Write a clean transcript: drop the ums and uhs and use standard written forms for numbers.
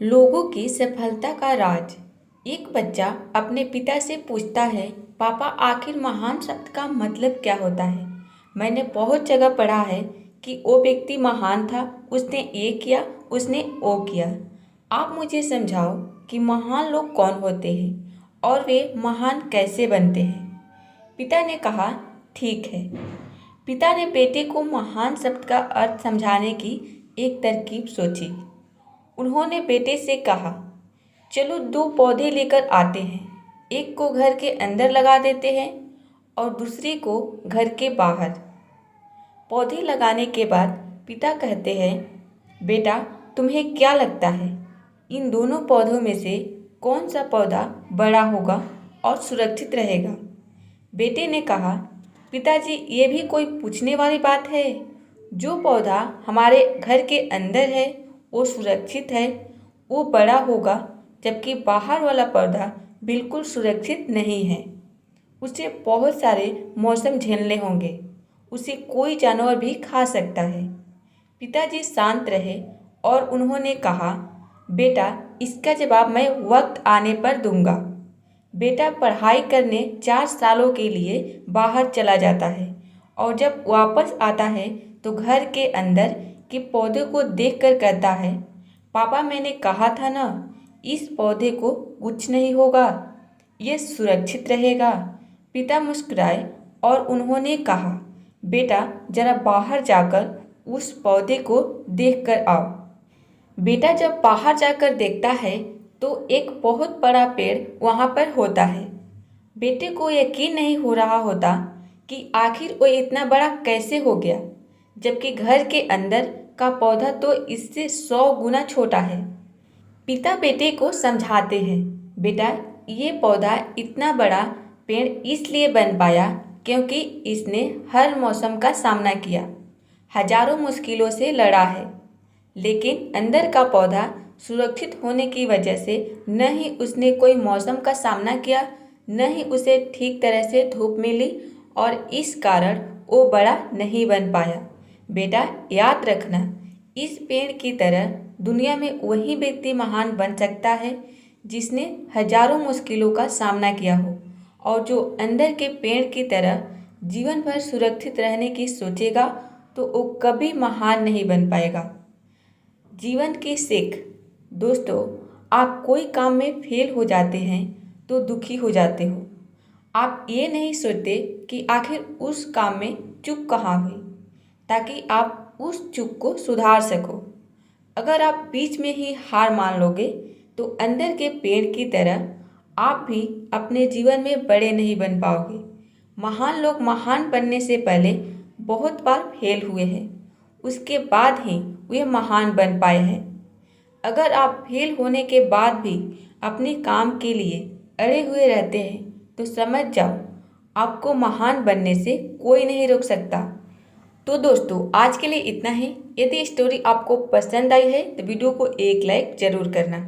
लोगों की सफलता का राज। एक बच्चा अपने पिता से पूछता है, पापा आखिर महान शब्द का मतलब क्या होता है। मैंने बहुत जगह पढ़ा है कि वो व्यक्ति महान था, उसने ये किया, उसने वो किया। आप मुझे समझाओ कि महान लोग कौन होते हैं और वे महान कैसे बनते हैं। पिता ने कहा, ठीक है। पिता ने बेटे को महान शब्द का अर्थ समझाने की एक तरकीब सोची। उन्होंने बेटे से कहा, चलो दो पौधे लेकर आते हैं। एक को घर के अंदर लगा देते हैं और दूसरे को घर के बाहर। पौधे लगाने के बाद पिता कहते हैं, बेटा तुम्हें क्या लगता है, इन दोनों पौधों में से कौन सा पौधा बड़ा होगा और सुरक्षित रहेगा। बेटे ने कहा, पिताजी ये भी कोई पूछने वाली बात है। जो पौधा हमारे घर के अंदर है वो सुरक्षित है, वो बड़ा होगा, जबकि बाहर वाला पौधा बिल्कुल सुरक्षित नहीं है। उसे बहुत सारे मौसम झेलने होंगे, उसे कोई जानवर भी खा सकता है। पिताजी शांत रहे और उन्होंने कहा, बेटा इसका जवाब मैं वक्त आने पर दूंगा। बेटा पढ़ाई करने 4 सालों के लिए बाहर चला जाता है और जब वापस आता है तो घर के अंदर के पौधे को देखकर कहता है, पापा मैंने कहा था ना, इस पौधे को कुछ नहीं होगा, ये सुरक्षित रहेगा। पिता मुस्कुराए और उन्होंने कहा, बेटा जरा बाहर जाकर उस पौधे को देखकर आओ। बेटा जब बाहर जाकर देखता है तो एक बहुत बड़ा पेड़ वहाँ पर होता है। बेटे को यकीन नहीं हो रहा होता कि आखिर वो इतना बड़ा कैसे हो गया, जबकि घर के अंदर का पौधा तो इससे 100 गुना छोटा है। पिता बेटे को समझाते हैं, बेटा ये पौधा इतना बड़ा पेड़ इसलिए बन पाया क्योंकि इसने हर मौसम का सामना किया, हजारों मुश्किलों से लड़ा है। लेकिन अंदर का पौधा सुरक्षित होने की वजह से न ही उसने कोई मौसम का सामना किया, न ही उसे ठीक तरह से धूप मिली और इस कारण वो बड़ा नहीं बन पाया। बेटा याद रखना, इस पेड़ की तरह दुनिया में वही व्यक्ति महान बन सकता है जिसने हजारों मुश्किलों का सामना किया हो और जो अंदर के पेड़ की तरह जीवन भर सुरक्षित रहने की सोचेगा तो वो कभी महान नहीं बन पाएगा। जीवन की सीख। दोस्तों, आप कोई काम में फेल हो जाते हैं तो दुखी हो जाते हो। आप ये नहीं सोचते कि आखिर उस काम में चूक कहाँ हुई, ताकि आप उस चूक को सुधार सको। अगर आप बीच में ही हार मान लोगे तो अंदर के पेड़ की तरह आप भी अपने जीवन में बड़े नहीं बन पाओगे। महान लोग महान बनने से पहले बहुत बार फेल हुए हैं, उसके बाद ही वे महान बन पाए हैं। अगर आप फेल होने के बाद भी अपने काम के लिए अड़े हुए रहते हैं तो समझ जाओ, आपको महान बनने से कोई नहीं रोक सकता। तो दोस्तों, आज के लिए इतना ही। यदि स्टोरी आपको पसंद आई है तो वीडियो को एक लाइक ज़रूर करना।